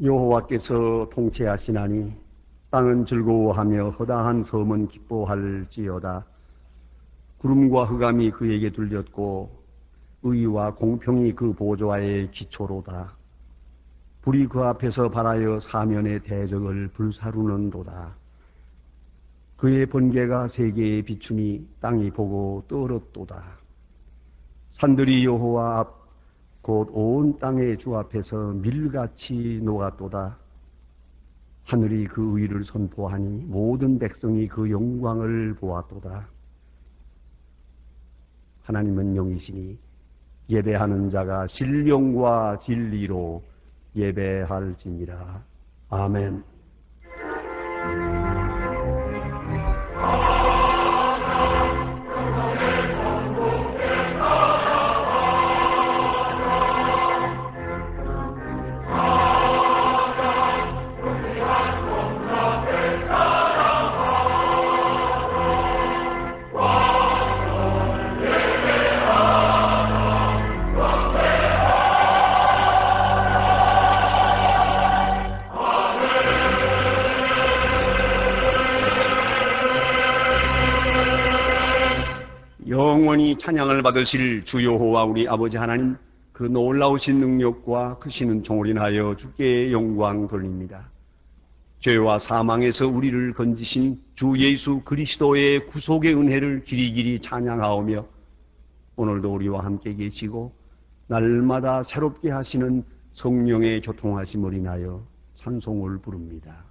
여호와께서 통치하시나니 땅은 즐거워하며 허다한 섬은 기뻐할지어다. 구름과 흑암이 그에게 들렸고 의와 공평이 그 보좌의 기초로다. 불이 그 앞에서 발하여 사면의 대적을 불사르는도다. 그의 번개가 세계에 비추니 땅이 보고 떨었도다. 산들이 여호와 앞 곧 온 땅의 주 앞에서 밀같이 녹았도다. 하늘이 그 의를 선포하니 모든 백성이 그 영광을 보았도다. 하나님은 영이시니 예배하는 자가 신령과 진리로 예배할지니라. 아멘. 영원히 찬양을 받으실 주 여호와 우리 아버지 하나님, 그 놀라우신 능력과 크시는 총을 인하여 주께 영광 돌립니다. 죄와 사망에서 우리를 건지신 주 예수 그리스도의 구속의 은혜를 길이길이 찬양하오며, 오늘도 우리와 함께 계시고 날마다 새롭게 하시는 성령의 교통하심을 인하여 찬송을 부릅니다.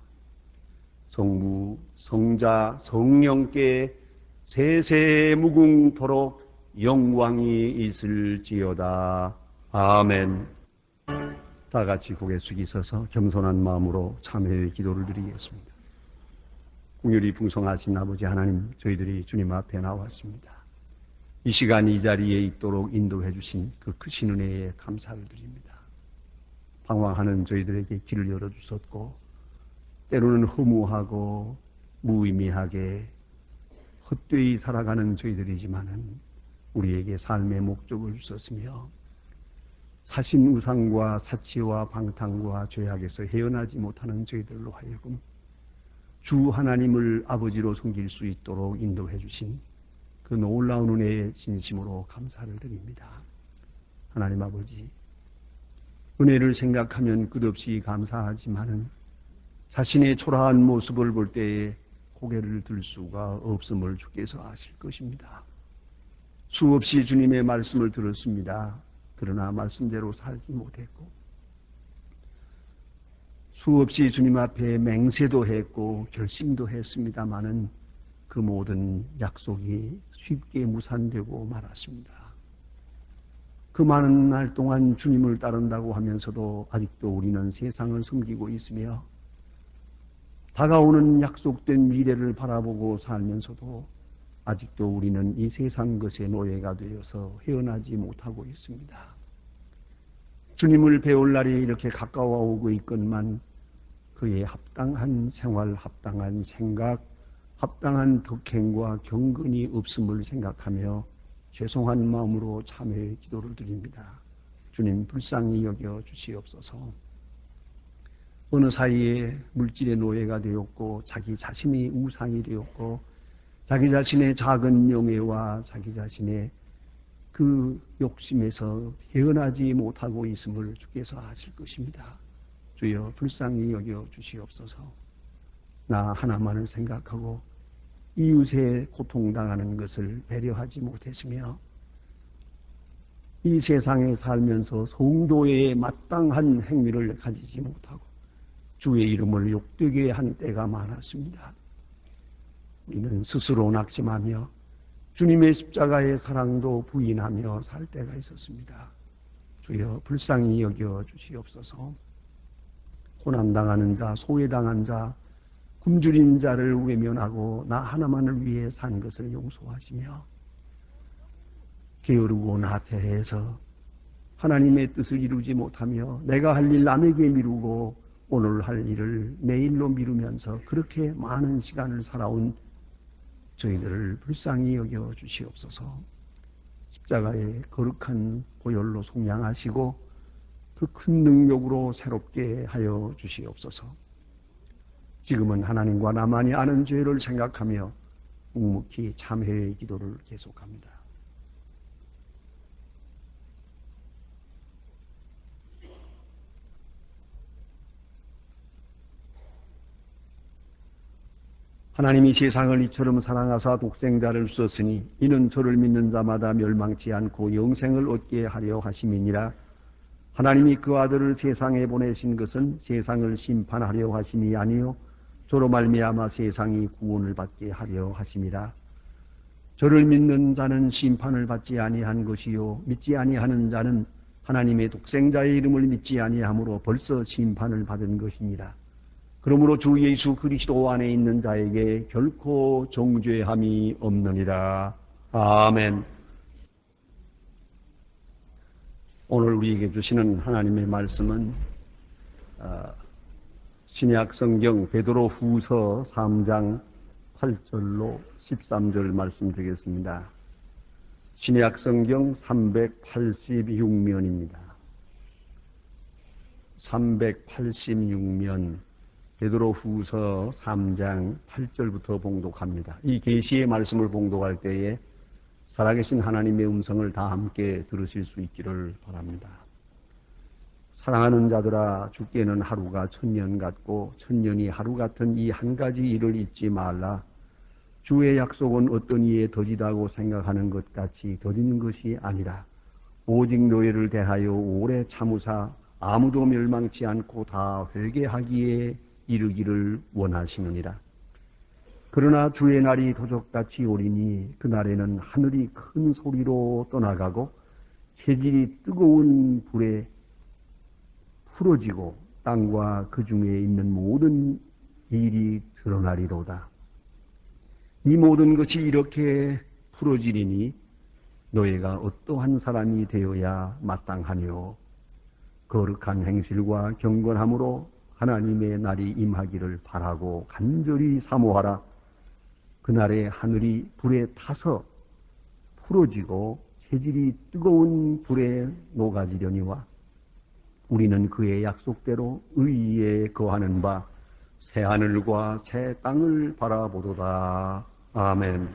성부, 성자, 성령께 세세 무궁토록 영광이 있을지어다. 아멘. 다 같이 고개 숙이셔서 겸손한 마음으로 참회의 기도를 드리겠습니다. 긍휼이 풍성하신 아버지 하나님, 저희들이 주님 앞에 나왔습니다. 이 시간 이 자리에 있도록 인도해 주신 그 크신 은혜에 감사를 드립니다. 방황하는 저희들에게 길을 열어주셨고, 때로는 허무하고 무의미하게 헛되이 살아가는 저희들이지만은 우리에게 삶의 목적을 주셨으며, 사신 우상과 사치와 방탕과 죄악에서 헤어나지 못하는 저희들로 하여금 주 하나님을 아버지로 섬길 수 있도록 인도해 주신 그 놀라운 은혜에 진심으로 감사를 드립니다. 하나님 아버지, 은혜를 생각하면 끝없이 감사하지만은 자신의 초라한 모습을 볼 때에 고개를 들 수가 없음을 주께서 아실 것입니다. 수없이 주님의 말씀을 들었습니다. 그러나 말씀대로 살지 못했고, 수없이 주님 앞에 맹세도 했고 결심도 했습니다마는 그 모든 약속이 쉽게 무산되고 말았습니다. 그 많은 날 동안 주님을 따른다고 하면서도 아직도 우리는 세상을 섬기고 있으며, 다가오는 약속된 미래를 바라보고 살면서도 아직도 우리는 이 세상 것의 노예가 되어서 헤어나지 못하고 있습니다. 주님을 배울 날이 이렇게 가까워오고 있건만 그에 합당한 생활, 합당한 생각, 합당한 덕행과 경건이 없음을 생각하며 죄송한 마음으로 참회의 기도를 드립니다. 주님 불쌍히 여겨 주시옵소서. 어느 사이에 물질의 노예가 되었고 자기 자신이 우상이 되었고 자기 자신의 작은 명예와 자기 자신의 그 욕심에서 헤어나지 못하고 있음을 주께서 아실 것입니다. 주여 불쌍히 여겨 주시옵소서. 나 하나만을 생각하고 이웃의 고통당하는 것을 배려하지 못했으며, 이 세상에 살면서 성도의 마땅한 행위를 가지지 못하고 주의 이름을 욕되게 한 때가 많았습니다. 우리는 스스로 낙심하며 주님의 십자가의 사랑도 부인하며 살 때가 있었습니다. 주여 불쌍히 여겨 주시옵소서. 고난당하는 자, 소외당한 자, 굶주린 자를 외면하고 나 하나만을 위해 산 것을 용서하시며, 게으르고 나태해서 하나님의 뜻을 이루지 못하며 내가 할 일 남에게 미루고 오늘 할 일을 내일로 미루면서 그렇게 많은 시간을 살아온 저희들을 불쌍히 여겨 주시옵소서. 십자가의 거룩한 보혈로 속량하시고 그 큰 능력으로 새롭게 하여 주시옵소서. 지금은 하나님과 나만이 아는 죄를 생각하며 묵묵히 참회의 기도를 계속합니다. 하나님이 세상을 이처럼 사랑하사 독생자를 주셨으니 이는 저를 믿는 자마다 멸망치 않고 영생을 얻게 하려 하심이니라. 하나님이 그 아들을 세상에 보내신 것은 세상을 심판하려 하심이 아니요 저로 말미암아 세상이 구원을 받게 하려 하심이라. 저를 믿는 자는 심판을 받지 아니한 것이요 믿지 아니하는 자는 하나님의 독생자의 이름을 믿지 아니하므로 벌써 심판을 받은 것이니라. 그러므로 주 예수 그리스도 안에 있는 자에게 결코 정죄함이 없느니라. 아멘. 오늘 우리에게 주시는 하나님의 말씀은 신약 성경 베드로 후서 3장 8절로 13절 말씀드리겠습니다. 신약 성경 386면입니다. 386면 베드로 후서 3장 8절부터 봉독합니다. 이 계시의 말씀을 봉독할 때에 살아계신 하나님의 음성을 다 함께 들으실 수 있기를 바랍니다. 사랑하는 자들아, 주께는 하루가 천년 같고 천년이 하루 같은 이 한 가지 일을 잊지 말라. 주의 약속은 어떤 이에 더디다고 생각하는 것 같이 더딘 것이 아니라 오직 너희를 대하여 오래 참으사 아무도 멸망치 않고 다 회개하기에 이르기를 원하시느니라. 그러나 주의 날이 도적같이 오리니 그날에는 하늘이 큰 소리로 떠나가고 체질이 뜨거운 불에 풀어지고 땅과 그 중에 있는 모든 일이 드러나리로다. 이 모든 것이 이렇게 풀어지리니 너희가 어떠한 사람이 되어야 마땅하뇨. 거룩한 행실과 경건함으로 하나님의 날이 임하기를 바라고 간절히 사모하라. 그날에 하늘이 불에 타서 풀어지고 체질이 뜨거운 불에 녹아지려니와 우리는 그의 약속대로 의에 거하는 바 새 하늘과 새 땅을 바라보도다. 아멘.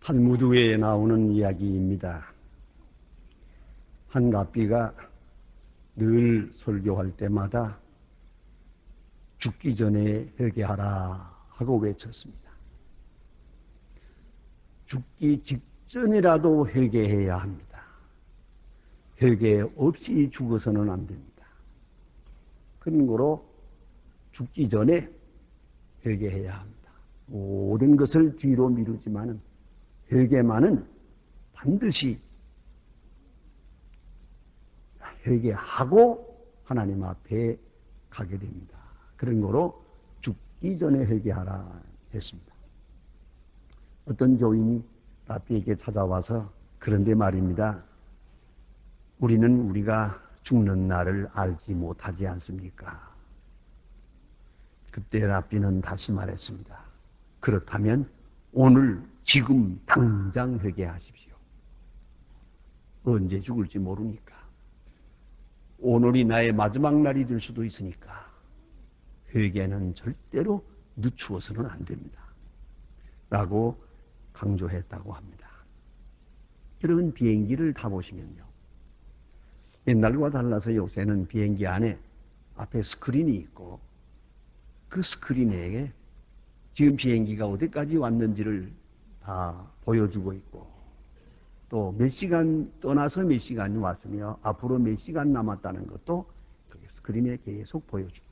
탈무드에 나오는 이야기입니다. 한 랍비가 늘 설교할 때마다 죽기 전에 회개하라 하고 외쳤습니다. 죽기 직전이라도 회개해야 합니다. 회개 없이 죽어서는 안 됩니다. 그러므로 죽기 전에 회개해야 합니다. 모든 것을 뒤로 미루지만은 회개만은 반드시 회개하고 하나님 앞에 가게 됩니다. 그런 거로 죽기 전에 회개하라 했습니다. 어떤 교인이 랍비에게 찾아와서 그런데 말입니다. 우리는 우리가 죽는 날을 알지 못하지 않습니까? 그때 랍비는 다시 말했습니다. 그렇다면 오늘 지금 당장 회개하십시오. 언제 죽을지 모르니까. 오늘이 나의 마지막 날이 될 수도 있으니까 회개는 절대로 늦추어서는 안 됩니다. 라고 강조했다고 합니다. 여러분 비행기를 타보시면요. 옛날과 달라서 요새는 비행기 안에 앞에 스크린이 있고 그 스크린에 지금 비행기가 어디까지 왔는지를 다 보여주고 있고 또 몇 시간 떠나서 몇 시간이 왔으며 앞으로 몇 시간 남았다는 것도 스크린에 계속 보여주고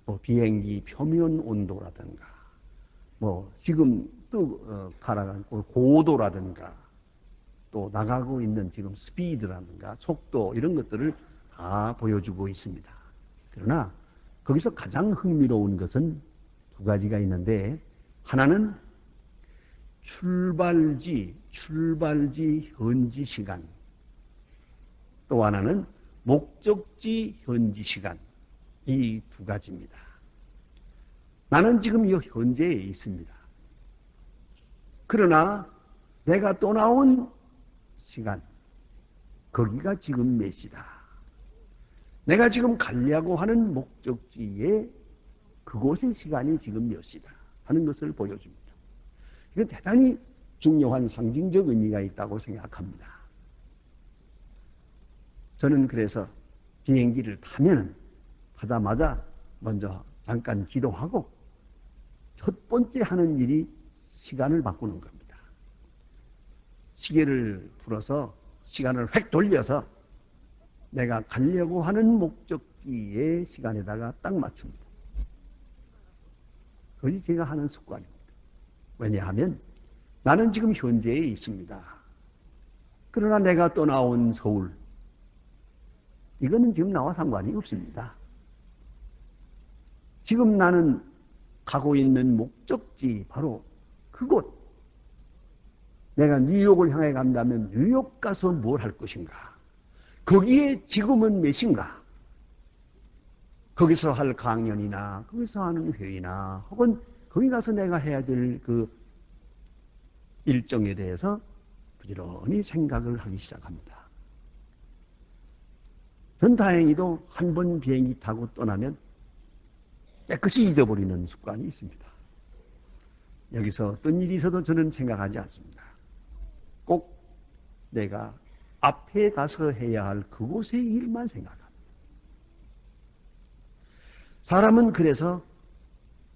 뭐 비행기 표면 온도라든가 뭐 지금 또 가라간 고도라든가 또 나가고 있는 지금 스피드라든가 속도 이런 것들을 다 보여주고 있습니다. 그러나 거기서 가장 흥미로운 것은 두 가지가 있는데 하나는 출발지 현지 시간 또 하나는 목적지 현지 시간 이 두 가지입니다. 나는 지금 이 현재에 있습니다. 그러나 내가 또 나온 시간 거기가 지금 몇 시다. 내가 지금 가려고 하는 목적지에 그곳의 시간이 지금 몇 시다 하는 것을 보여줍니다. 이건 대단히 중요한 상징적 의미가 있다고 생각합니다. 저는 그래서 비행기를 타자마자 먼저 잠깐 기도하고 첫 번째 하는 일이 시간을 바꾸는 겁니다. 시계를 풀어서 시간을 획 돌려서 내가 가려고 하는 목적지의 시간에다가 딱 맞춥니다. 그것이 제가 하는 습관입니다. 왜냐하면 나는 지금 현재에 있습니다. 그러나 내가 떠나온 서울 이거는 지금 나와 상관이 없습니다. 지금 나는 가고 있는 목적지 바로 그곳 내가 뉴욕을 향해 간다면 뉴욕 가서 뭘 할 것인가 거기에 지금은 몇인가 거기서 할 강연이나 거기서 하는 회의나 혹은 거기 가서 내가 해야 될 그 일정에 대해서 부지런히 생각을 하기 시작합니다. 전 다행히도 한 번 비행기 타고 떠나면 깨끗이 잊어버리는 습관이 있습니다. 여기서 어떤 일이 있어도 저는 생각하지 않습니다. 꼭 내가 앞에 가서 해야 할 그곳의 일만 생각합니다. 사람은 그래서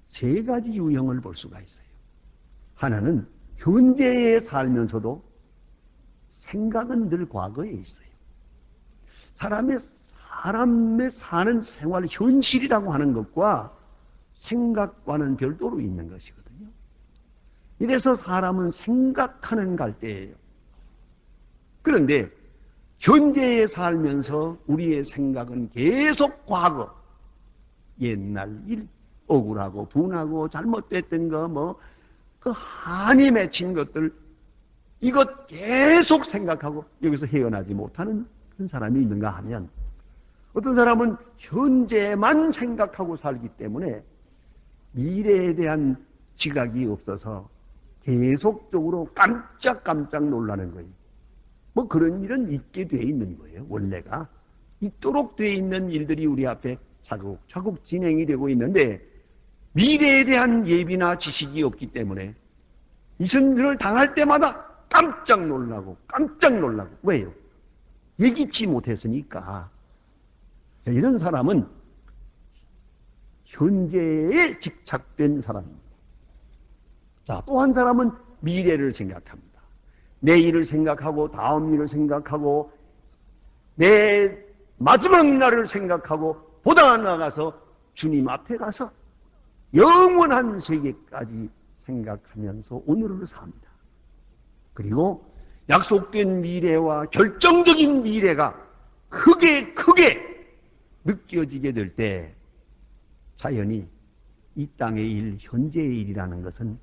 세 가지 유형을 볼 수가 있어요. 하나는 현재에 살면서도 생각은 늘 과거에 있어요. 사람의 사는 생활 현실이라고 하는 것과 생각과는 별도로 있는 것이거든요. 이래서 사람은 생각하는 갈대예요. 그런데 현재에 살면서 우리의 생각은 계속 과거, 옛날 일, 억울하고 분하고 잘못됐던 거, 그 한이 맺힌 것들, 이것 계속 생각하고 여기서 헤어나지 못하는 그런 사람이 있는가 하면 어떤 사람은 현재만 생각하고 살기 때문에 미래에 대한 지각이 없어서 계속적으로 깜짝깜짝 놀라는 거예요. 뭐 그런 일은 있게 돼 있는 거예요. 원래가 있도록 돼 있는 일들이 우리 앞에 차곡차곡 진행이 되고 있는데 미래에 대한 예비나 지식이 없기 때문에 이승을 당할 때마다 깜짝 놀라고 왜요? 예기치 못했으니까. 이런 사람은 현재에 집착된 사람입니다. 자, 또 한 사람은 미래를 생각합니다. 내일을 생각하고 다음 일을 생각하고 내 마지막 날을 생각하고 보다 나아가서 주님 앞에 가서 영원한 세계까지 생각하면서 오늘을 삽니다. 그리고 약속된 미래와 결정적인 미래가 크게 느껴지게 될 때 자연히 이 땅의 일, 현재의 일이라는 것은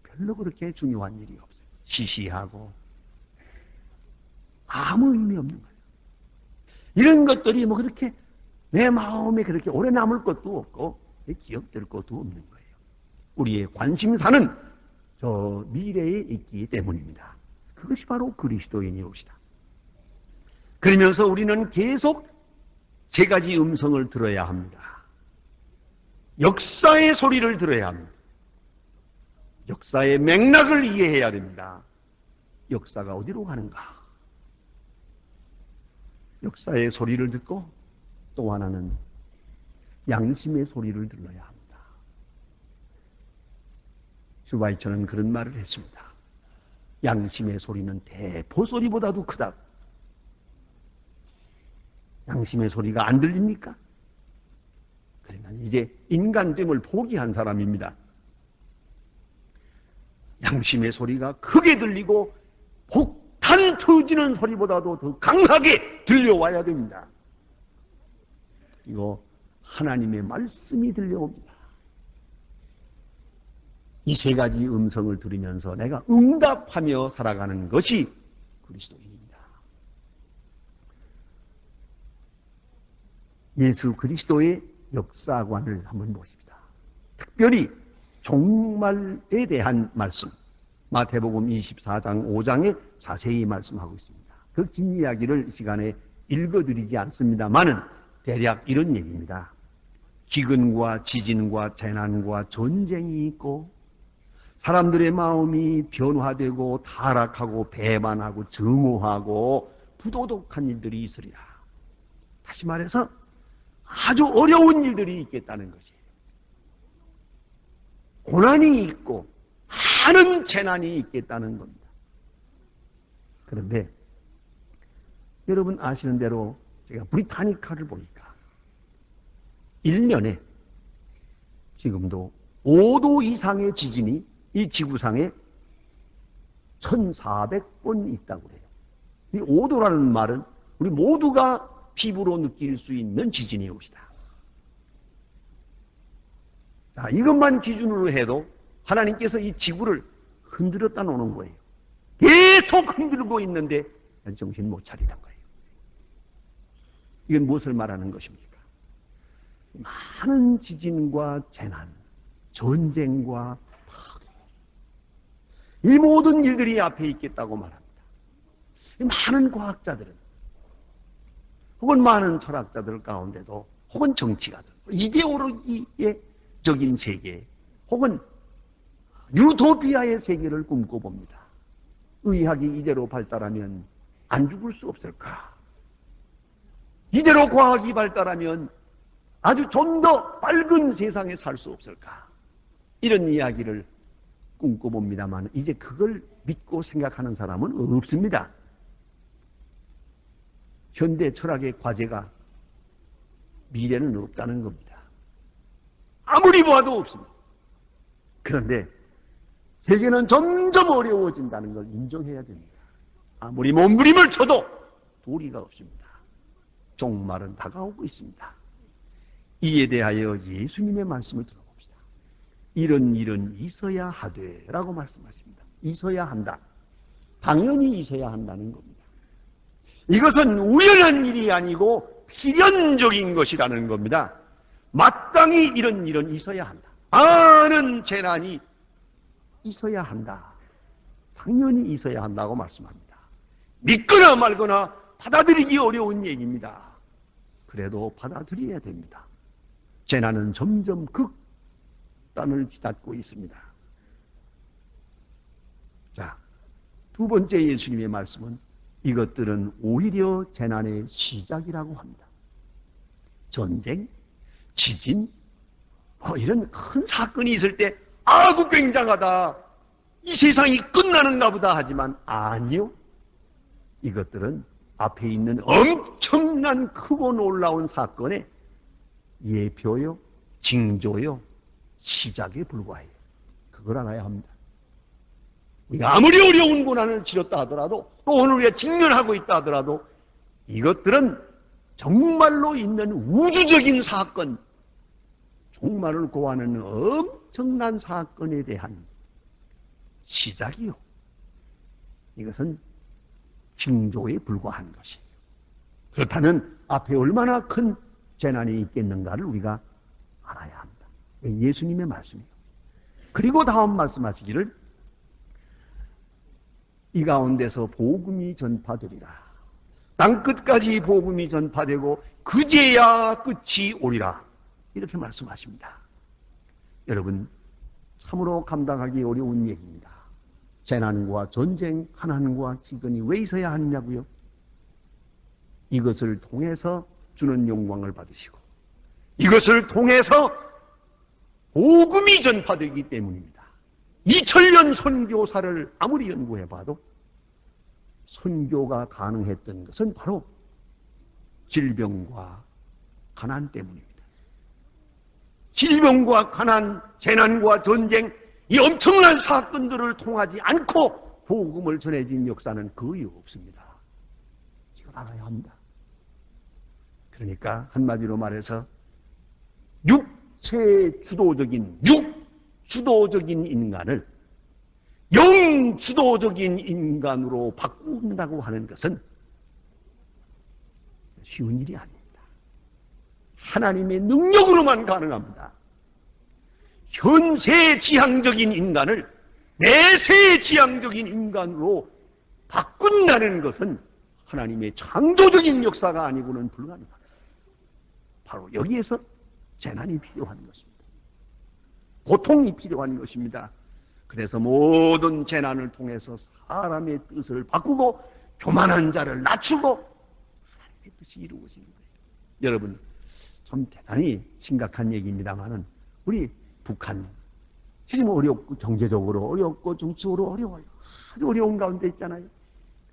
별로 그렇게 중요한 일이 없어요. 시시하고 아무 의미 없는 거예요. 이런 것들이 뭐 그렇게 내 마음에 그렇게 오래 남을 것도 없고 기억될 것도 없는 거예요. 우리의 관심사는 저 미래에 있기 때문입니다. 그것이 바로 그리스도인이 옵시다. 그러면서 우리는 계속 세 가지 음성을 들어야 합니다. 역사의 소리를 들어야 합니다. 역사의 맥락을 이해해야 됩니다. 역사가 어디로 가는가? 역사의 소리를 듣고 또 하나는 양심의 소리를 들어야 합니다. 슈바이처는 그런 말을 했습니다. 양심의 소리는 대포소리보다도 크다. 양심의 소리가 안 들립니까? 그러면 이제 인간됨을 포기한 사람입니다. 양심의 소리가 크게 들리고 폭탄 터지는 소리보다도 더 강하게 들려와야 됩니다. 그리고 하나님의 말씀이 들려옵니다. 이 세 가지 음성을 들으면서 내가 응답하며 살아가는 것이 그리스도인입니다. 예수 그리스도의 역사관을 한번 보십시다. 특별히 종말에 대한 말씀, 마태복음 24장 5장에 자세히 말씀하고 있습니다. 그 긴 이야기를 이 시간에 읽어드리지 않습니다만은 대략 이런 얘기입니다. 기근과 지진과 재난과 전쟁이 있고 사람들의 마음이 변화되고 타락하고 배반하고 증오하고 부도덕한 일들이 있으리라. 다시 말해서 아주 어려운 일들이 있겠다는 것이에요. 고난이 있고 많은 재난이 있겠다는 겁니다. 그런데 여러분 아시는 대로 제가 브리타니카를 보니까 1년에 지금도 5도 이상의 지진이 이 지구상에 1400번 있다고 그래요. 이 5도라는 말은 우리 모두가 피부로 느낄 수 있는 지진이 옵시다. 자, 이것만 기준으로 해도 하나님께서 이 지구를 흔들었다 놓는 거예요. 계속 흔들고 있는데 정신 못 차리는 거예요. 이건 무엇을 말하는 것입니까? 많은 지진과 재난, 전쟁과 파괴, 이 모든 일들이 앞에 있겠다고 말합니다. 많은 과학자들은 혹은 많은 철학자들 가운데도 혹은 정치가들, 이데올로기적인 세계 혹은 유토피아의 세계를 꿈꿔봅니다. 의학이 이대로 발달하면 안 죽을 수 없을까? 이대로 과학이 발달하면 아주 좀 더 밝은 세상에 살 수 없을까? 이런 이야기를 꿈꿔봅니다만 이제 그걸 믿고 생각하는 사람은 없습니다. 현대 철학의 과제가 미래는 없다는 겁니다. 아무리 보아도 없습니다. 그런데 세계는 점점 어려워진다는 걸 인정해야 됩니다. 아무리 몸부림을 쳐도 도리가 없습니다. 종말은 다가오고 있습니다. 이에 대하여 예수님의 말씀을 들어봅시다. 이런 일은 있어야 하되 라고 말씀하십니다. 있어야 한다. 당연히 있어야 한다는 겁니다. 이것은 우연한 일이 아니고 필연적인 것이라는 겁니다. 마땅히 이런 일은 있어야 한다. 많은 재난이 있어야 한다. 당연히 있어야 한다고 말씀합니다. 믿거나 말거나 받아들이기 어려운 얘기입니다. 그래도 받아들여야 됩니다. 재난은 점점 극단을 치닫고 있습니다. 자, 두 번째 예수님의 말씀은 이것들은 오히려 재난의 시작이라고 합니다. 전쟁, 지진, 이런 큰 사건이 있을 때 아주 굉장하다. 이 세상이 끝나는가 보다 하지만 아니요. 이것들은 앞에 있는 엄청난 크고 놀라운 사건의 예표요, 징조요, 시작에 불과해요. 그걸 알아야 합니다. 우리가 아무리 어려운 고난을 치렀다 하더라도 또 오늘 우리가 직면하고 있다 하더라도 이것들은 정말로 있는 우주적인 사건, 종말을 고하는 엄청난 사건에 대한 시작이요. 이것은 징조에 불과한 것이에요. 그렇다면 앞에 얼마나 큰 재난이 있겠는가를 우리가 알아야 합니다. 예수님의 말씀이에요. 그리고 다음 말씀하시기를 이 가운데서 복음이 전파되리라. 땅끝까지 복음이 전파되고 그제야 끝이 오리라. 이렇게 말씀하십니다. 여러분, 참으로 감당하기 어려운 얘기입니다. 재난과 전쟁, 가난과 기근이 왜 있어야 하느냐고요? 이것을 통해서 주는 영광을 받으시고 이것을 통해서 복음이 전파되기 때문입니다. 2000년 선교사를 아무리 연구해봐도 선교가 가능했던 것은 바로 질병과 가난 때문입니다. 질병과 가난, 재난과 전쟁, 이 엄청난 사건들을 통하지 않고 복음을 전해진 역사는 거의 없습니다. 이걸 알아야 합니다. 그러니까 한마디로 말해서 육주도적인 인간을 영주도적인 인간으로 바꾼다고 하는 것은 쉬운 일이 아닙니다. 하나님의 능력으로만 가능합니다. 현세지향적인 인간을 내세지향적인 인간으로 바꾼다는 것은 하나님의 창조적인 역사가 아니고는 불가능합니다. 바로 여기에서 재난이 필요한 것입니다. 고통이 필요한 것입니다. 그래서 모든 재난을 통해서 사람의 뜻을 바꾸고 교만한 자를 낮추고 하나님의 뜻이 이루어지는 거예요. 여러분, 좀 대단히 심각한 얘기입니다만은 우리 북한 지금 어렵고 경제적으로 어렵고 정치적으로 어려워요. 아주 어려운 가운데 있잖아요.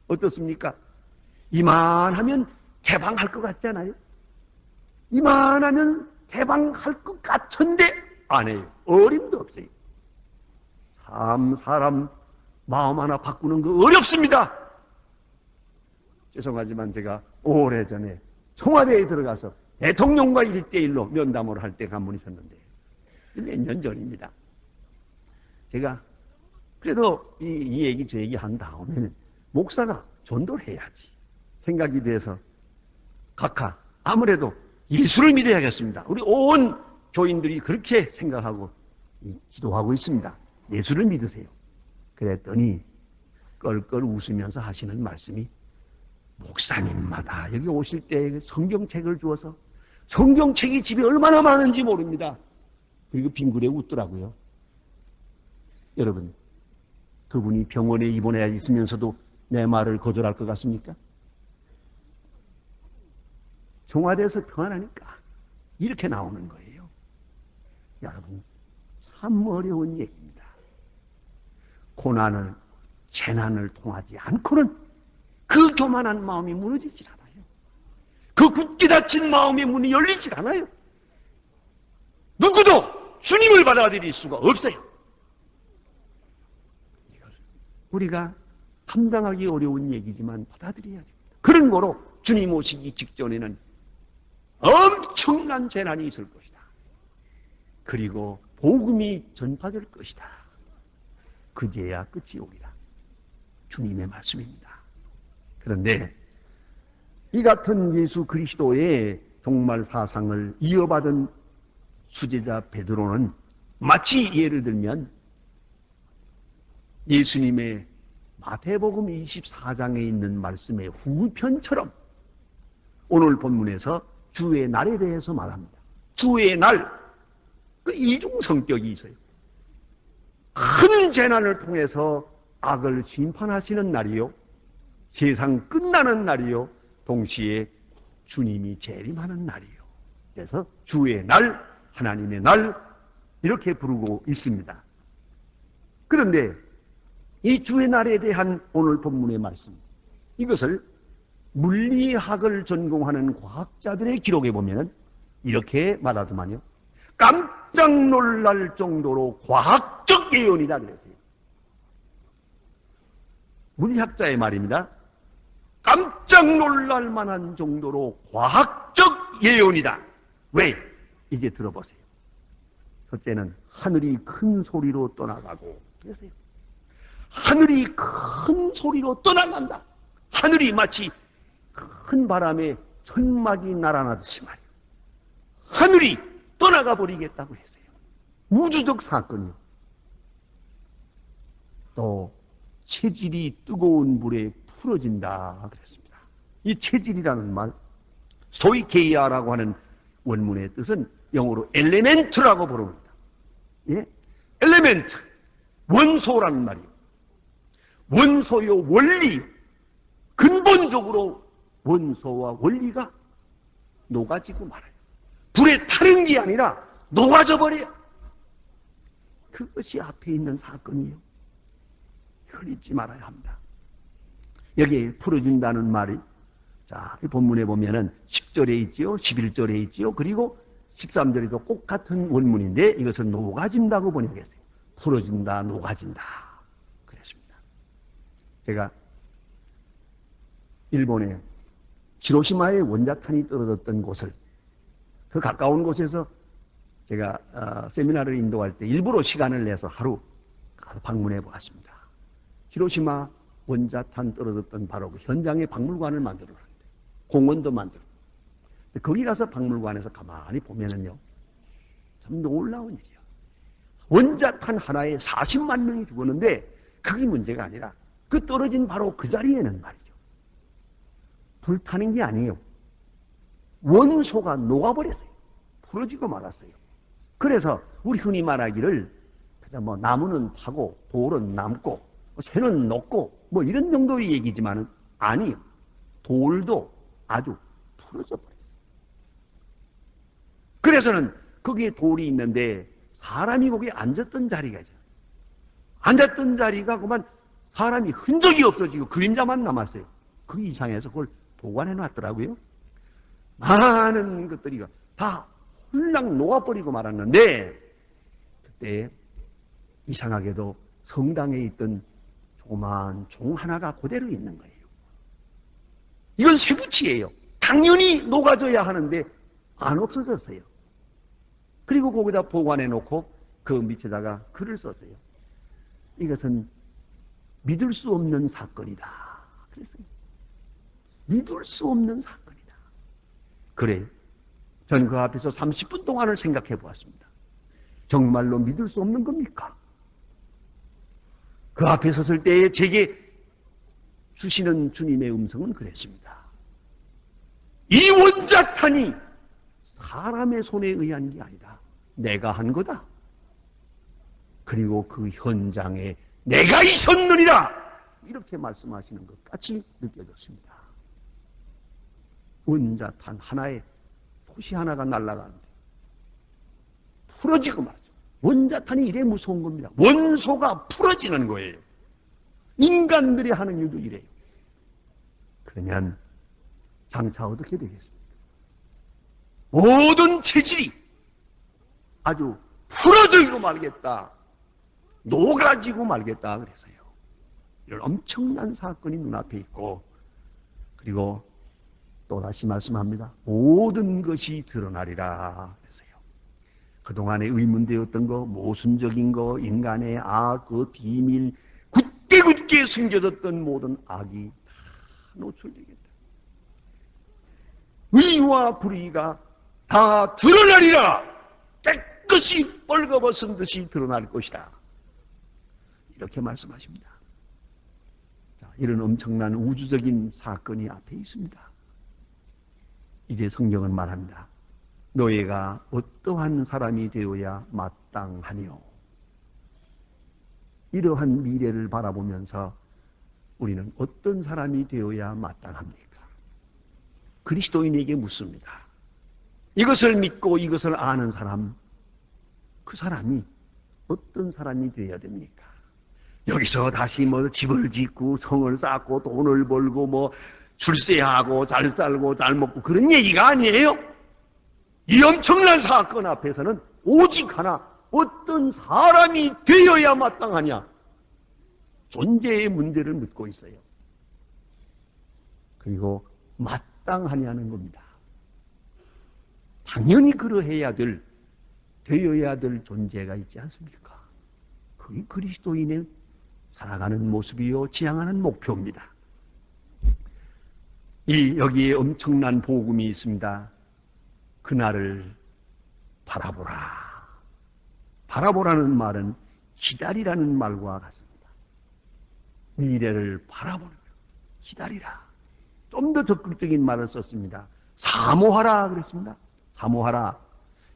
어떻습니까? 이만하면 개방할 것 같잖아요. 이만하면 개방할 것 같은데 안 해요. 어림도 없어요. 참 사람 마음 하나 바꾸는 거 어렵습니다. 죄송하지만 제가 오래전에 청와대에 들어가서 대통령과 1대1로 면담을 할 때가 한 번 있었는데 몇 년 전입니다. 제가 그래도 이 얘기 저 얘기 한 다음에는 목사가 전도를 해야지 생각이 돼서 각하 아무래도 예수를 믿어야겠습니다. 우리 온 교인들이 그렇게 생각하고 기도하고 있습니다. 예수를 믿으세요. 그랬더니 껄껄 웃으면서 하시는 말씀이 목사님마다 여기 오실 때 성경책을 주어서 성경책이 집에 얼마나 많은지 모릅니다. 그리고 빙그레 웃더라고요. 여러분, 그분이 병원에 입원해 있으면서도 내 말을 거절할 것 같습니까? 청와대에서 평안하니까 이렇게 나오는 거예요. 여러분, 참 어려운 얘기입니다. 고난을, 재난을 통하지 않고는 그 교만한 마음이 무너지질 않아요. 그 굳게 닫힌 마음의 문이 열리질 않아요. 누구도 주님을 받아들일 수가 없어요. 이걸 우리가 감당하기 어려운 얘기지만 받아들여야 됩니다. 그런 거로 주님 오시기 직전에는 엄청난 재난이 있을 것이다. 그리고 복음이 전파될 것이다. 그제야 끝이 오리라. 주님의 말씀입니다. 그런데 이 같은 예수 그리스도의 종말 사상을 이어받은 수제자 베드로는 마치 예를 들면 예수님의 마태복음 24장에 있는 말씀의 후편처럼 오늘 본문에서 주의 날에 대해서 말합니다. 주의 날, 그 이중 성격이 있어요. 큰 재난을 통해서 악을 심판하시는 날이요, 세상 끝나는 날이요, 동시에 주님이 재림하는 날이요. 그래서 주의 날, 하나님의 날 이렇게 부르고 있습니다. 그런데 이 주의 날에 대한 오늘 본문의 말씀, 이것을 물리학을 전공하는 과학자들의 기록에 보면 이렇게 말하더만요. 깜짝 놀랄 정도로 과학적 예언이다 그랬어요. 물리학자의 말입니다. 깜짝 놀랄 만한 정도로 과학적 예언이다. 왜? 이제 들어보세요. 첫째는 하늘이 큰 소리로 떠나가고 그랬어요. 하늘이 큰 소리로 떠나간다. 하늘이 마치 큰 바람에 천막이 날아나듯이 말이에요. 하늘이 떠나가 버리겠다고 했어요. 우주적 사건이요. 또 체질이 뜨거운 물에 풀어진다 그랬습니다. 이 체질이라는 말, 소위 게이아라고 하는 원문의 뜻은 영어로 엘레멘트라고 부릅니다. 예? 엘레멘트, 원소라는 말이에요. 원소요, 원리. 근본적으로 원소와 원리가 녹아지고 말아요. 불에 타는 게 아니라 녹아져 버려요. 그것이 앞에 있는 사건이에요. 이걸 잊지 말아야 합니다. 여기에 풀어준다는 말이, 자, 이 본문에 보면은 10절에 있지요, 11절에 있지요, 그리고 13절에도 꼭 같은 원문인데 이것을 녹아진다고 번역했어요. 풀어진다, 녹아진다. 그랬습니다. 제가 일본의 히로시마에 원자탄이 떨어졌던 곳을, 그 가까운 곳에서 제가 세미나를 인도할 때 일부러 시간을 내서 하루 가서 방문해 보았습니다. 히로시마 원자탄 떨어졌던 바로 그 현장에 박물관을 만들었는데, 공원도 만들었는데, 거기 가서 박물관에서 가만히 보면은요, 참 놀라운 일이야. 원자탄 하나에 40만 명이 죽었는데 그게 문제가 아니라 그 떨어진 바로 그 자리에는 말이죠, 불타는 게 아니에요. 원소가 녹아버렸어요. 부러지고 말았어요. 그래서 우리 흔히 말하기를 그저 뭐 나무는 타고 돌은 남고 새는 녹고 뭐 이런 정도의 얘기지만은 아니요. 돌도 아주 부러져 버렸어요. 그래서는 거기에 돌이 있는데 사람이 거기에 앉았던 자리가 있어요. 앉았던 자리가 그만 사람이 흔적이 없어지고 그림자만 남았어요. 그 이상해서 그걸 보관해 놨더라고요. 많은 것들이 다 홀랑 녹아버리고 말았는데, 그때 이상하게도 성당에 있던 조그만 종 하나가 그대로 있는 거예요. 이건 쇠붙이에요. 당연히 녹아져야 하는데 안 없어졌어요. 그리고 거기다 보관해 놓고 그 밑에다가 글을 썼어요. 이것은 믿을 수 없는 사건이다 그랬어요. 믿을 수 없는 사건이다. 그래요. 전 그 앞에서 30분 동안을 생각해 보았습니다. 정말로 믿을 수 없는 겁니까? 그 앞에 섰을 때에 제게 주시는 주님의 음성은 그랬습니다. 이 원자탄이 사람의 손에 의한 게 아니다. 내가 한 거다. 그리고 그 현장에 내가 있었느니라. 이렇게 말씀하시는 것 같이 느껴졌습니다. 원자탄 하나에 토시 하나가 날아가는데 풀어지고 말이죠. 원자탄이 이래 무서운 겁니다. 원소가 풀어지는 거예요. 인간들이 하는 일도 이래요. 그러면 장차 어떻게 되겠습니까? 모든 체질이 아주 풀어지고 말겠다, 녹아지고 말겠다 그래서요. 이런 엄청난 사건이 눈앞에 있고, 그리고 또다시 말씀합니다. 모든 것이 드러나리라 그래서요. 그동안에 의문되었던 거, 모순적인 거, 인간의 악, 그 비밀, 굳게 숨겨졌던 모든 악이 다 노출되겠다. 의와 불의가 다 드러나리라. 깨끗이 뻘거벗은 듯이 드러날 것이다. 이렇게 말씀하십니다. 자, 이런 엄청난 우주적인 사건이 앞에 있습니다. 이제 성경은 말합니다. 너희가 어떠한 사람이 되어야 마땅하뇨? 이러한 미래를 바라보면서 우리는 어떤 사람이 되어야 마땅합니까? 그리스도인에게 묻습니다. 이것을 믿고 이것을 아는 사람, 그 사람이 어떤 사람이 되어야 됩니까? 여기서 다시 집을 짓고 성을 쌓고 돈을 벌고 출세하고 잘 살고 잘 먹고 그런 얘기가 아니에요. 이 엄청난 사건 앞에서는 오직 하나, 어떤 사람이 되어야 마땅하냐? 존재의 문제를 묻고 있어요. 그리고 마땅하냐는 겁니다. 당연히 그러해야 되어야 될 존재가 있지 않습니까? 그게 그리스도인의 살아가는 모습이요, 지향하는 목표입니다. 여기에 엄청난 복음이 있습니다. 그날을 바라보라. 바라보라는 말은 기다리라는 말과 같습니다. 미래를 바라보는 것, 기다리라. 좀 더 적극적인 말을 썼습니다. 사모하라 그랬습니다. 사모하라.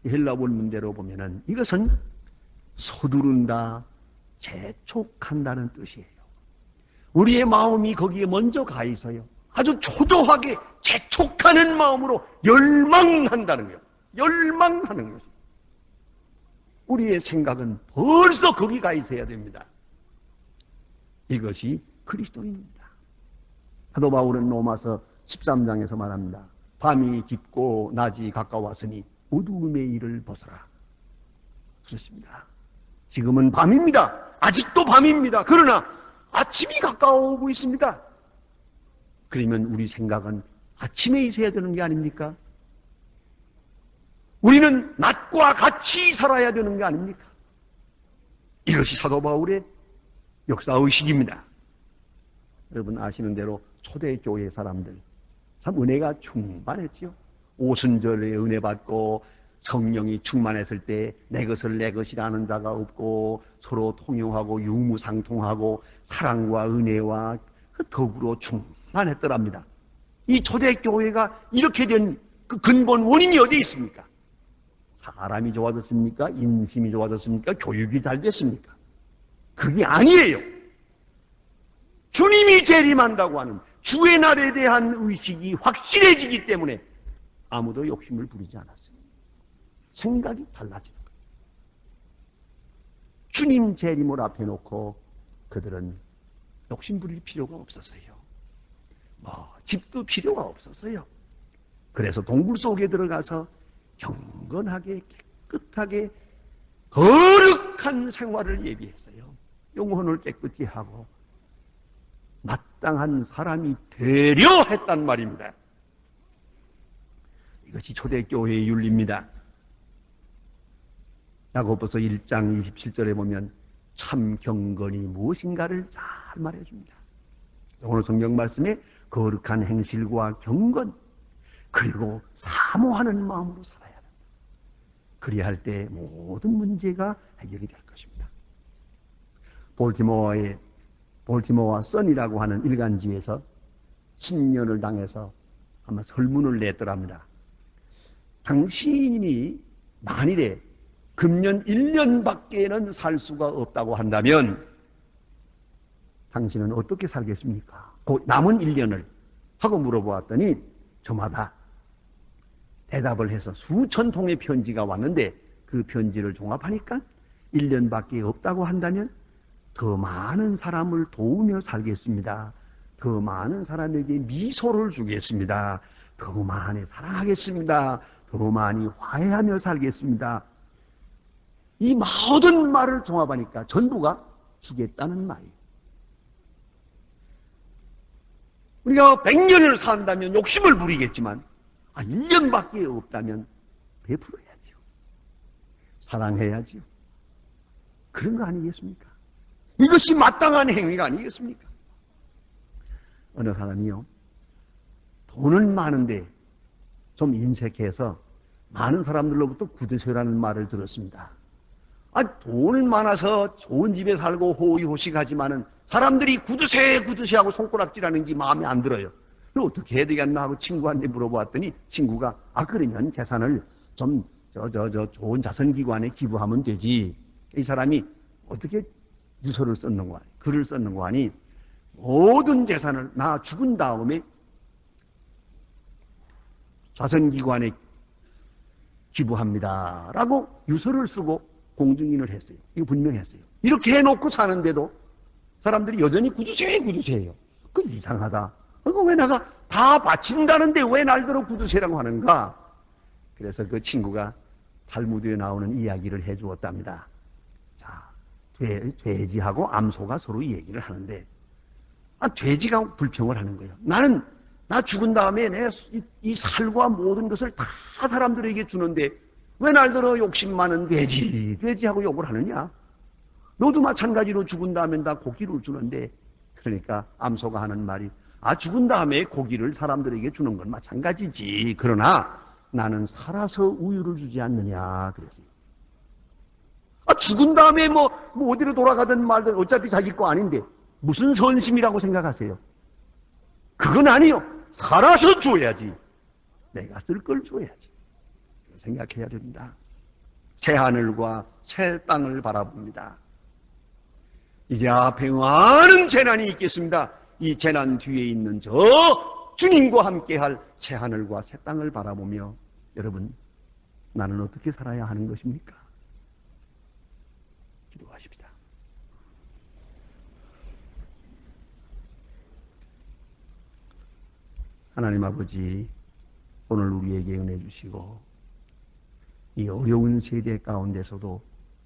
헬라 원문대로 보면은 이것은 서두른다, 재촉한다는 뜻이에요. 우리의 마음이 거기에 먼저 가 있어요. 아주 초조하게 재촉하는 마음으로 열망한다는 거예요. 열망하는 것입니다. 우리의 생각은 벌써 거기 가 있어야 됩니다. 이것이 그리스도인입니다. 사도 바울은 로마서 13장에서 말합니다. 밤이 깊고 낮이 가까웠으니 어두움의 일을 벗어라. 그렇습니다. 지금은 밤입니다. 아직도 밤입니다. 그러나 아침이 가까워오고 있습니다. 그러면 우리 생각은 아침에 있어야 되는 게 아닙니까? 우리는 낮과 같이 살아야 되는 게 아닙니까? 이것이 사도 바울의 역사의식입니다. 여러분 아시는 대로 초대교회 사람들 참 은혜가 충만했지요. 오순절에 은혜 받고 성령이 충만했을 때 내 것을 내 것이라는 자가 없고 서로 통용하고 유무상통하고 사랑과 은혜와 더불어 충만했더랍니다. 이 초대교회가 이렇게 된 그 근본 원인이 어디에 있습니까? 사람이 좋아졌습니까? 인심이 좋아졌습니까? 교육이 잘 됐습니까? 그게 아니에요. 주님이 재림한다고 하는 주의 날에 대한 의식이 확실해지기 때문에 아무도 욕심을 부리지 않았습니다. 생각이 달라지는 거예요. 주님 재림을 앞에 놓고 그들은 욕심 부릴 필요가 없었어요. 집도 필요가 없었어요. 그래서 동굴 속에 들어가서 경건하게 깨끗하게 거룩한 생활을 예비했어요. 영혼을 깨끗이 하고 마땅한 사람이 되려 했단 말입니다. 이것이 초대교회의 윤리입니다. 야고보서 1장 27절에 보면 참 경건이 무엇인가를 잘 말해줍니다. 오늘 성경 말씀에 거룩한 행실과 경건 그리고 사모하는 마음으로 살아야 합니다. 그리할 때 모든 문제가 해결이 될 것입니다. 볼티모어 선이라고 하는 일간지에서 신년을 당해서 아마 설문을 냈더랍니다. 당신이 만일에 금년 1년밖에는 살 수가 없다고 한다면 당신은 어떻게 살겠습니까? 그 남은 1년을 하고 물어보았더니 저마다 대답을 해서 수천 통의 편지가 왔는데 그 편지를 종합하니까 1년밖에 없다고 한다면 더 많은 사람을 도우며 살겠습니다. 더 많은 사람에게 미소를 주겠습니다. 더 많이 사랑하겠습니다. 더 많이 화해하며 살겠습니다. 이 모든 말을 종합하니까 전부가 주겠다는 말이에요. 우리가 100년을 산다면 욕심을 부리겠지만 1년밖에 없다면 베풀어야지요. 사랑해야지요. 그런 거 아니겠습니까? 이것이 마땅한 행위가 아니겠습니까? 어느 사람이요, 돈은 많은데 좀 인색해서 많은 사람들로부터 구두쇠라는 말을 들었습니다. 돈은 많아서 좋은 집에 살고 호의호식하지만은 사람들이 구두쇠하고 손가락질하는 게 마음에 안 들어요. 그럼 어떻게 해야 되겠나 하고 친구한테 물어보았더니 친구가 그러면 재산을 좀 좋은 자선기관에 기부하면 되지. 이 사람이 어떻게 유서를 썼는 거 아니, 글을 썼는 거 아니, 모든 재산을 나 죽은 다음에 자선기관에 기부합니다. 라고 유서를 쓰고 공증인을 했어요. 이거 분명했어요. 이렇게 해놓고 사는데도 사람들이 여전히 구두쇠예요. 그 이상하다. 그거 왜 내가 다 바친다는데 왜 날더러 구두쇠라고 하는가? 그래서 그 친구가 탈무드에 나오는 이야기를 해주었답니다. 자, 돼지하고 암소가 서로 이 얘기를 하는데, 돼지가 불평을 하는 거예요. 나 죽은 다음에 이 살과 모든 것을 다 사람들에게 주는데 왜 날들어 욕심 많은 돼지하고 욕을 하느냐? 너도 마찬가지로 죽은 다음에 다 고기를 주는데, 그러니까 암소가 하는 말이, 죽은 다음에 고기를 사람들에게 주는 건 마찬가지지. 그러나 나는 살아서 우유를 주지 않느냐 그랬어요. 죽은 다음에 뭐 어디로 돌아가든 말든 어차피 자기 거 아닌데 무슨 선심이라고 생각하세요? 그건 아니요. 살아서 줘야지. 내가 쓸 걸 줘야지. 생각해야 됩니다. 새 하늘과 새 땅을 바라봅니다. 이제 앞에 많은 재난이 있겠습니다. 이 재난 뒤에 있는 저 주님과 함께할 새 하늘과 새 땅을 바라보며 여러분, 나는 어떻게 살아야 하는 것입니까? 기도하십시다. 하나님 아버지, 오늘 우리에게 은혜 주시고 이 어려운 세대 가운데서도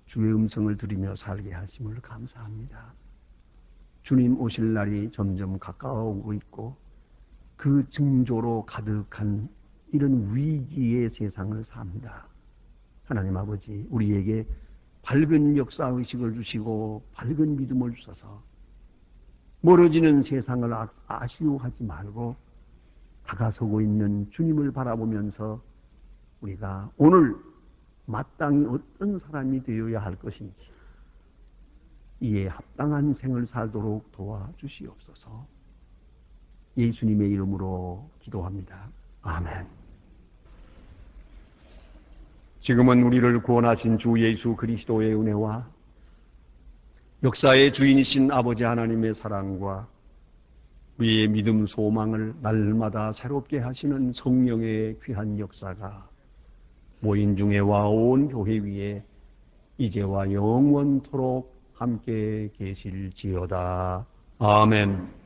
주의 음성을 들으며 살게 하심을 감사합니다. 주님 오실 날이 점점 가까워오고 있고 그 징조로 가득한 이런 위기의 세상을 삽니다. 하나님 아버지, 우리에게 밝은 역사의식을 주시고 밝은 믿음을 주셔서 멀어지는 세상을 아쉬워하지 말고 다가서고 있는 주님을 바라보면서 우리가 오늘 마땅히 어떤 사람이 되어야 할 것인지 이에 합당한 생을 살도록 도와주시옵소서. 예수님의 이름으로 기도합니다. 아멘. 지금은 우리를 구원하신 주 예수 그리스도의 은혜와 역사의 주인이신 아버지 하나님의 사랑과 우리의 믿음 소망을 날마다 새롭게 하시는 성령의 귀한 역사가 모인 중에와 온 교회 위에 이제와 영원토록 함께 계실지어다. 아멘.